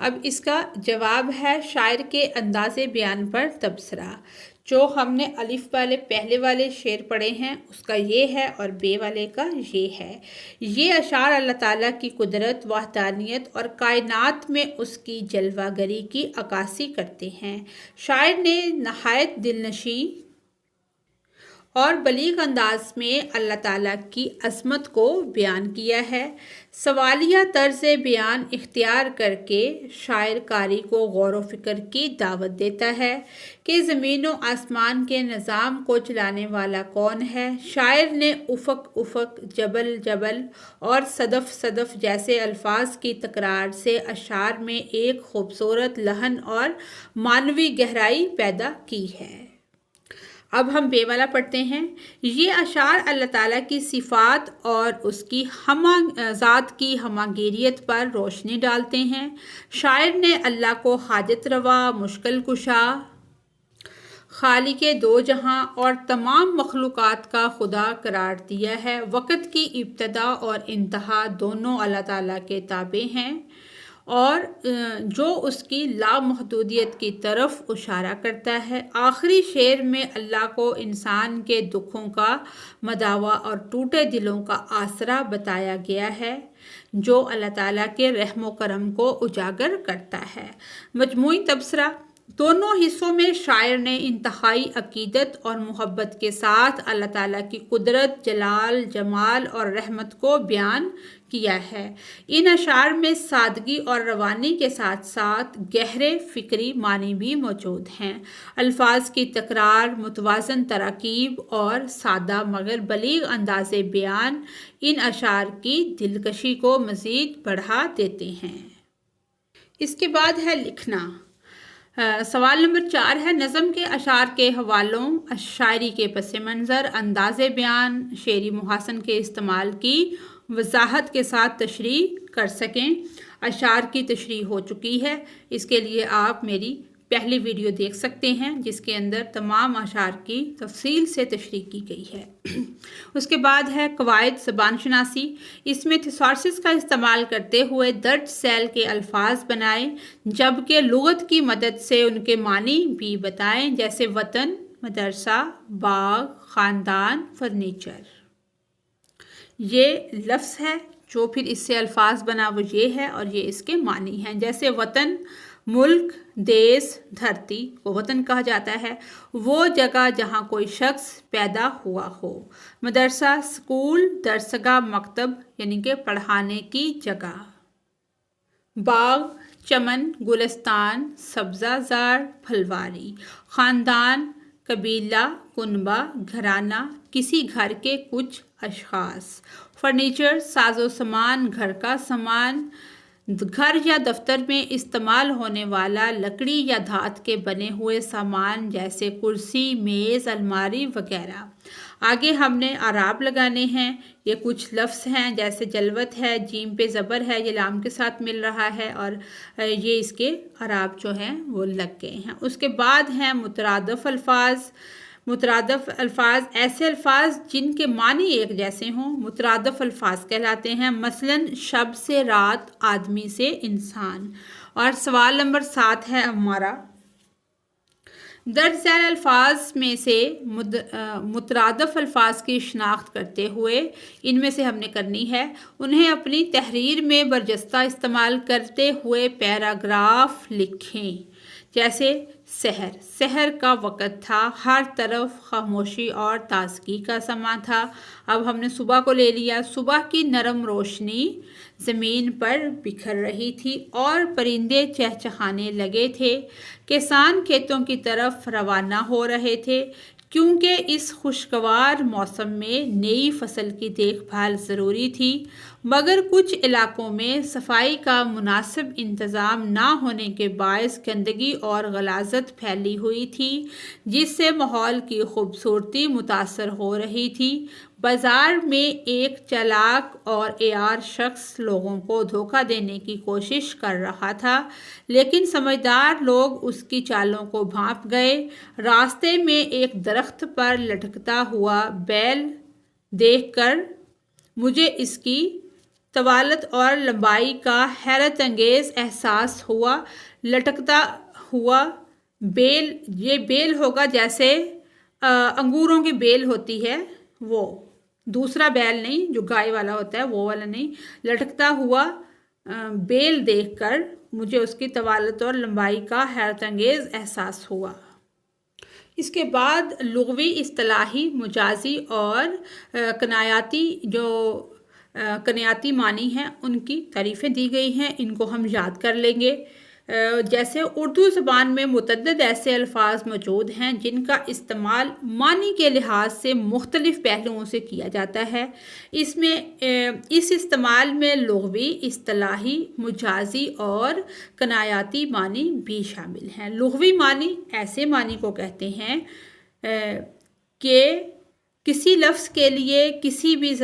اب اس کا جواب ہے شاعر کے انداز بیان پر تبصرہ۔ جو ہم نے الف والے پہلے والے شعر پڑھے ہیں اس کا یہ ہے اور بے والے کا یہ ہے۔ یہ اشعار اللہ تعالیٰ کی قدرت، وحدانیت اور کائنات میں اس کی جلوہ گری کی عکاسی کرتے ہیں۔ شاعر نے نہایت دلنشین اور بلیغ انداز میں اللہ تعالیٰ کی عظمت کو بیان کیا ہے۔ سوالیہ طرز بیان اختیار کر کے شاعر قاری کو غور و فکر کی دعوت دیتا ہے کہ زمین و آسمان کے نظام کو چلانے والا کون ہے۔ شاعر نے افق افق، جبل جبل اور صدف صدف جیسے الفاظ کی تکرار سے اشعار میں ایک خوبصورت لحن اور معنوی گہرائی پیدا کی ہے۔ اب ہم بے والا پڑھتے ہیں۔ یہ اشعار اللہ تعالیٰ کی صفات اور اس کی ذات کی ہماگیریت پر روشنی ڈالتے ہیں۔ شاعر نے اللہ کو حاجت روا، مشکل کشا، خالق دو جہاں اور تمام مخلوقات کا خدا قرار دیا ہے۔ وقت کی ابتدا اور انتہا دونوں اللہ تعالیٰ کے تابع ہیں اور جو اس کی لامحدودیت کی طرف اشارہ کرتا ہے۔ آخری شعر میں اللہ کو انسان کے دکھوں کا مداوا اور ٹوٹے دلوں کا آسرا بتایا گیا ہے، جو اللہ تعالیٰ کے رحم و کرم کو اجاگر کرتا ہے۔ مجموعی تبصرہ: دونوں حصوں میں شاعر نے انتہائی عقیدت اور محبت کے ساتھ اللہ تعالیٰ کی قدرت، جلال، جمال اور رحمت کو بیان کیا ہے۔ ان اشعار میں سادگی اور روانی کے ساتھ ساتھ گہرے فکری معنی بھی موجود ہیں۔ الفاظ کی تکرار، متوازن تراکیب اور سادہ مگر بلیغ انداز بیان ان اشعار کی دلکشی کو مزید بڑھا دیتے ہیں۔ اس کے بعد ہے لکھنا۔ سوال نمبر 4 ہے نظم کے اشعار کے حوالوں، شاعری کے پس منظر، انداز بیان، شعری محاسن کے استعمال کی وضاحت کے ساتھ تشریح کر سکیں۔ اشعار کی تشریح ہو چکی ہے، اس کے لیے آپ میری پہلی ویڈیو دیکھ سکتے ہیں جس کے اندر تمام اشعار کی تفصیل سے تشریح کی گئی ہے۔ اس کے بعد ہے قواعد زبان شناسی۔ اس میں تھیسورس کا استعمال کرتے ہوئے درج ذیل کے الفاظ بنائیں جبکہ لغت کی مدد سے ان کے معنی بھی بتائیں، جیسے وطن، مدرسہ، باغ، خاندان، فرنیچر۔ یہ لفظ ہے جو پھر اس سے الفاظ بنا وہ یہ ہے اور یہ اس کے معنی ہیں، جیسے وطن، ملک، دیس، دھرتی کو وطن کہا جاتا ہے، وہ جگہ جہاں کوئی شخص پیدا ہوا ہو۔ مدرسہ، اسکول، درسگاہ، مکتب یعنی کہ پڑھانے کی جگہ۔ باغ، چمن، گلستان، سبزہ زار، پھلواری۔ خاندان، قبیلہ، کنبہ، گھرانہ، کسی گھر کے کچھ اشخاص۔ فرنیچر، ساز و سامان، گھر کا سامان، گھر یا دفتر میں استعمال ہونے والا لکڑی یا دھات کے بنے ہوئے سامان جیسے کرسی، میز، الماری وغیرہ۔ آگے ہم نے اعراب لگانے ہیں۔ یہ کچھ لفظ ہیں جیسے جلوت ہے، جیم پہ زبر ہے، یہ لام کے ساتھ مل رہا ہے اور یہ اس کے اعراب جو ہیں وہ لگ گئے ہیں۔ اس کے بعد ہیں مترادف الفاظ۔ مترادف الفاظ ایسے الفاظ جن کے معنی ایک جیسے ہوں، مترادف الفاظ کہلاتے ہیں۔ مثلاً شب سے رات، آدمی سے انسان۔ اور سوال نمبر 7 ہے ہمارا، درج ذیل الفاظ میں سے مترادف الفاظ کی شناخت کرتے ہوئے ان میں سے ہم نے کرنی ہے، انہیں اپنی تحریر میں برجستہ استعمال کرتے ہوئے پیراگراف لکھیں۔ جیسے سحر، سحر کا وقت تھا، ہر طرف خاموشی اور تازگی کا سماں تھا۔ اب ہم نے صبح کو لے لیا، صبح کی نرم روشنی زمین پر بکھر رہی تھی اور پرندے چہچہانے لگے تھے۔ کسان کھیتوں کی طرف روانہ ہو رہے تھے کیونکہ اس خوشگوار موسم میں نئی فصل کی دیکھ بھال ضروری تھی، مگر کچھ علاقوں میں صفائی کا مناسب انتظام نہ ہونے کے باعث گندگی اور غلاظت پھیلی ہوئی تھی جس سے ماحول کی خوبصورتی متاثر ہو رہی تھی۔ بازار میں ایک چالاک اور عیار شخص لوگوں کو دھوکہ دینے کی کوشش کر رہا تھا، لیکن سمجھدار لوگ اس کی چالوں کو بھانپ گئے۔ راستے میں ایک درخت پر لٹکتا ہوا بیل دیکھ کر مجھے اس کی طوالت اور لمبائی کا حیرت انگیز احساس ہوا۔ لٹکتا ہوا بیل، یہ بیل ہوگا جیسے انگوروں کی بیل ہوتی ہے، وہ دوسرا بیل نہیں جو گائے والا ہوتا ہے، وہ والا نہیں۔ لٹکتا ہوا بیل دیکھ کر مجھے اس کی طوالت اور لمبائی کا حیرت انگیز احساس ہوا۔ اس کے بعد لغوی، اصطلاحی، مجازی اور کنایاتی معنی ہیں، ان کی تعریفیں دی گئی ہیں، ان کو ہم یاد کر لیں گے۔ جیسے اردو زبان میں متعدد ایسے الفاظ موجود ہیں جن کا استعمال معنی کے لحاظ سے مختلف پہلوؤں سے کیا جاتا ہے۔ اس استعمال میں لغوی، اصطلاحی، مجازی اور کنایاتی معنی بھی شامل ہیں۔ لغوی معنی ایسے معنی کو کہتے ہیں کہ کسی لفظ کے لیے کسی بھی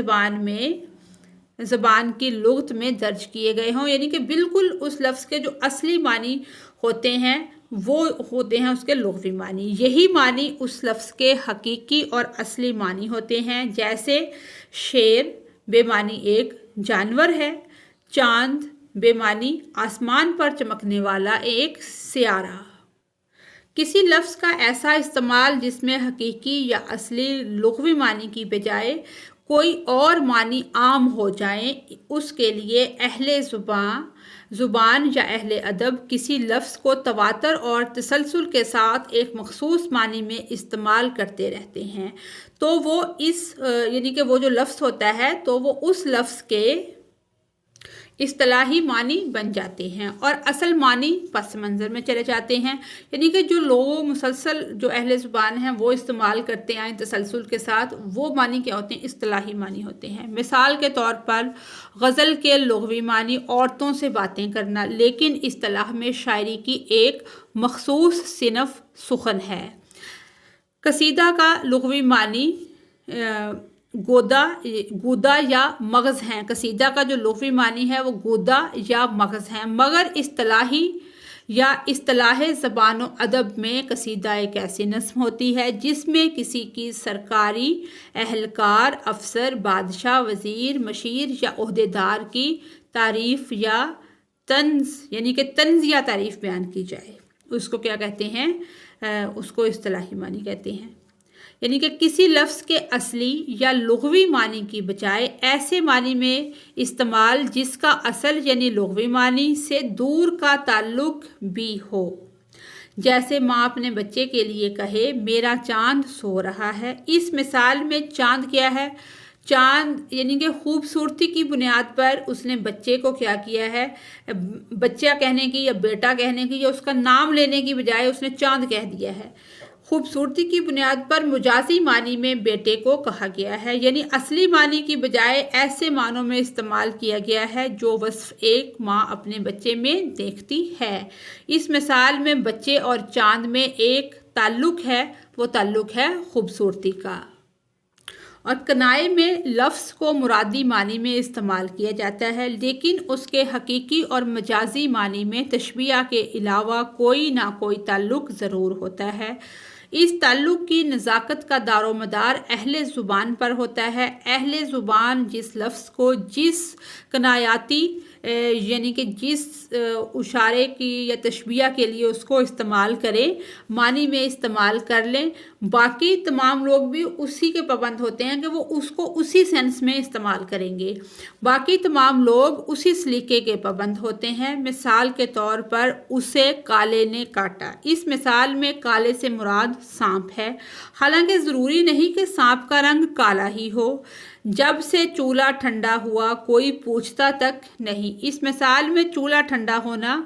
زبان کی لغت میں درج کیے گئے ہوں، یعنی کہ بالکل اس لفظ کے جو اصلی معنی ہوتے ہیں وہ ہوتے ہیں اس کے لغوی معنی۔ یہی معنی اس لفظ کے حقیقی اور اصلی معنی ہوتے ہیں، جیسے شیر بے معنی ایک جانور ہے، چاند بے معنی آسمان پر چمکنے والا ایک سیارہ۔ کسی لفظ کا ایسا استعمال جس میں حقیقی یا اصلی لغوی معنی کی بجائے کوئی اور معنی عام ہو جائیں، اس کے لیے اہل زبان یا اہل ادب کسی لفظ کو تواتر اور تسلسل کے ساتھ ایک مخصوص معنی میں استعمال کرتے رہتے ہیں، تو وہ یعنی کہ وہ جو لفظ ہوتا ہے تو وہ اس لفظ کے اصطلاحی معنی بن جاتے ہیں اور اصل معنی پس منظر میں چلے جاتے ہیں۔ یعنی کہ جو لوگ مسلسل جو اہل زبان ہیں وہ استعمال کرتے آئیں تسلسل کے ساتھ، وہ معنی کیا ہوتے ہیں؟ اصطلاحی معنی ہوتے ہیں۔ مثال کے طور پر غزل کے لغوی معنی عورتوں سے باتیں کرنا، لیکن اصطلاح میں شاعری کی ایک مخصوص صنف سخن ہے۔ قصیدہ کا لغوی معنی گودا یا مغز ہیں۔ قصیدہ کا جو لغوی معنی ہے وہ گودا یا مغز ہیں، مگر اصطلاح زبان و ادب میں قصیدہ ایک ایسی نظم ہوتی ہے جس میں کسی کی سرکاری اہلکار، افسر، بادشاہ، وزیر، مشیر یا عہدیدار کی تعریف یا طنز، یعنی کہ طنز یا تعریف بیان کی جائے، اس کو کیا کہتے ہیں؟ اس کو اصطلاحی معنی کہتے ہیں۔ یعنی کہ کسی لفظ کے اصلی یا لغوی معنی کی بجائے ایسے معنی میں استعمال جس کا اصل یعنی لغوی معنی سے دور کا تعلق بھی ہو۔ جیسے ماں اپنے بچے کے لیے کہے میرا چاند سو رہا ہے۔ اس مثال میں چاند کیا ہے؟ چاند یعنی کہ خوبصورتی کی بنیاد پر اس نے بچے کو کیا کیا ہے؟ بچہ کہنے کی یا بیٹا کہنے کی یا اس کا نام لینے کی بجائے اس نے چاند کہہ دیا ہے۔ خوبصورتی کی بنیاد پر مجازی معنی میں بیٹے کو کہا گیا ہے، یعنی اصلی معنی کی بجائے ایسے معنوں میں استعمال کیا گیا ہے جو وصف ایک ماں اپنے بچے میں دیکھتی ہے۔ اس مثال میں بچے اور چاند میں ایک تعلق ہے، وہ تعلق ہے خوبصورتی کا۔ اور کنائے میں لفظ کو مرادی معنی میں استعمال کیا جاتا ہے، لیکن اس کے حقیقی اور مجازی معنی میں تشبیہ کے علاوہ کوئی نہ کوئی تعلق ضرور ہوتا ہے۔ اس تعلق کی نزاکت کا دار و مدار اہل زبان پر ہوتا ہے۔ اہل زبان جس لفظ کو جس کنایاتی یعنی کہ جس اشارے کی یا تشبیہ کے لیے اس کو استعمال کریں، معنی میں استعمال کر لیں، باقی تمام لوگ بھی اسی کے پابند ہوتے ہیں کہ وہ اس کو اسی سینس میں استعمال کریں گے۔ باقی تمام لوگ اسی سلیقے کے پابند ہوتے ہیں۔ مثال کے طور پر اسے کالے نے کاٹا۔ اس مثال میں کالے سے مراد سانپ ہے، حالانکہ ضروری نہیں کہ سانپ کا رنگ کالا ہی ہو۔ جب سے چولہا ٹھنڈا ہوا کوئی پوچھتا تک نہیں۔ اس مثال میں چولہا ٹھنڈا ہونا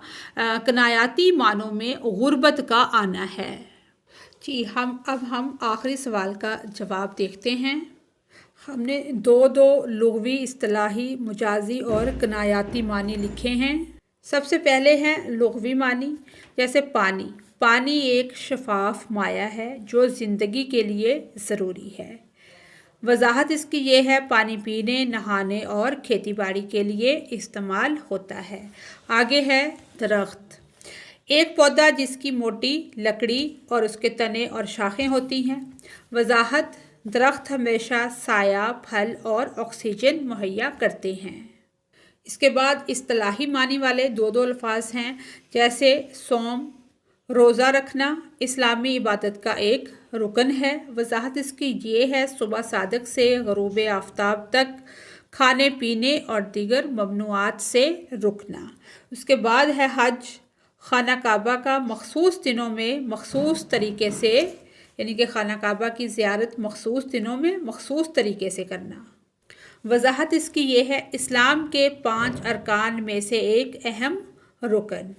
کنایاتی معنوں میں غربت کا آنا ہے۔ جی اب ہم آخری سوال کا جواب دیکھتے ہیں۔ ہم نے دو لغوی، اصطلاحی، مجازی اور کنایاتی معنی لکھے ہیں۔ سب سے پہلے ہیں لغوی معنی، جیسے پانی۔ پانی ایک شفاف مائع ہے جو زندگی کے لیے ضروری ہے۔ وضاحت اس کی یہ ہے پانی پینے، نہانے اور کھیتی باڑی کے لیے استعمال ہوتا ہے۔ آگے ہے درخت۔ ایک پودا جس کی موٹی لکڑی اور اس کے تنے اور شاخیں ہوتی ہیں۔ وضاحت درخت ہمیشہ سایہ، پھل اور آکسیجن مہیا کرتے ہیں۔ اس کے بعد اصطلاحی معنی والے دو الفاظ ہیں، جیسے صوم، روزہ رکھنا اسلامی عبادت کا ایک رکن ہے۔ وضاحت اس کی یہ ہے، صبح صادق سے غروب آفتاب تک کھانے پینے اور دیگر ممنوعات سے رکنا۔ اس کے بعد ہے حج، خانہ کعبہ کا مخصوص دنوں میں مخصوص طریقے سے، یعنی کہ خانہ کعبہ کی زیارت مخصوص دنوں میں مخصوص طریقے سے کرنا۔ وضاحت اس کی یہ ہے، اسلام کے 5 ارکان میں سے ایک اہم رکن۔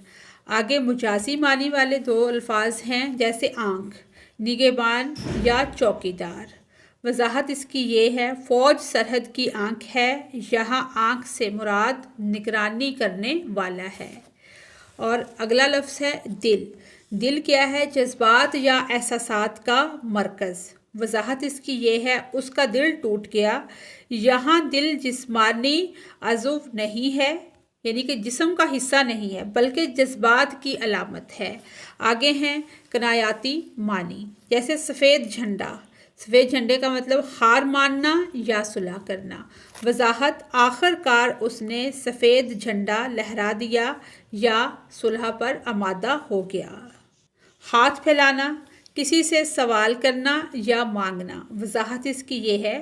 آگے مجازی معنی والے 2 الفاظ ہیں، جیسے آنکھ، نگہبان یا چوکیدار۔ وضاحت اس کی یہ ہے، فوج سرحد کی آنکھ ہے، یہاں آنکھ سے مراد نگرانی کرنے والا ہے۔ اور اگلا لفظ ہے دل۔ دل کیا ہے؟ جذبات یا احساسات کا مرکز۔ وضاحت اس کی یہ ہے، اس کا دل ٹوٹ گیا، یہاں دل جسمانی عضو نہیں ہے، یعنی کہ جسم کا حصہ نہیں ہے بلکہ جذبات کی علامت ہے۔ آگے ہیں کنایاتی معنی، جیسے سفید جھنڈا۔ سفید جھنڈے کا مطلب ہار ماننا یا صلح کرنا۔ وضاحت، آخر کار اس نے سفید جھنڈا لہرا دیا یا صلح پر آمادہ ہو گیا۔ ہاتھ پھیلانا، کسی سے سوال کرنا یا مانگنا۔ وضاحت اس کی یہ ہے،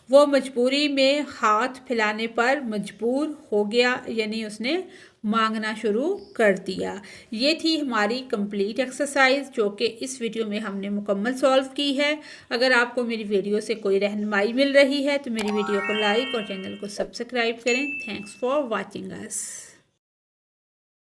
وہ مجبوری میں ہاتھ پھیلانے پر مجبور ہو گیا، یعنی اس نے مانگنا شروع کر دیا۔ یہ تھی ہماری کمپلیٹ ایکسرسائز، جو کہ اس ویڈیو میں ہم نے مکمل سولو کی ہے۔ اگر آپ کو میری ویڈیو سے کوئی رہنمائی مل رہی ہے تو میری ویڈیو کو لائک اور چینل کو سبسکرائب کریں۔ Thanks for watching us.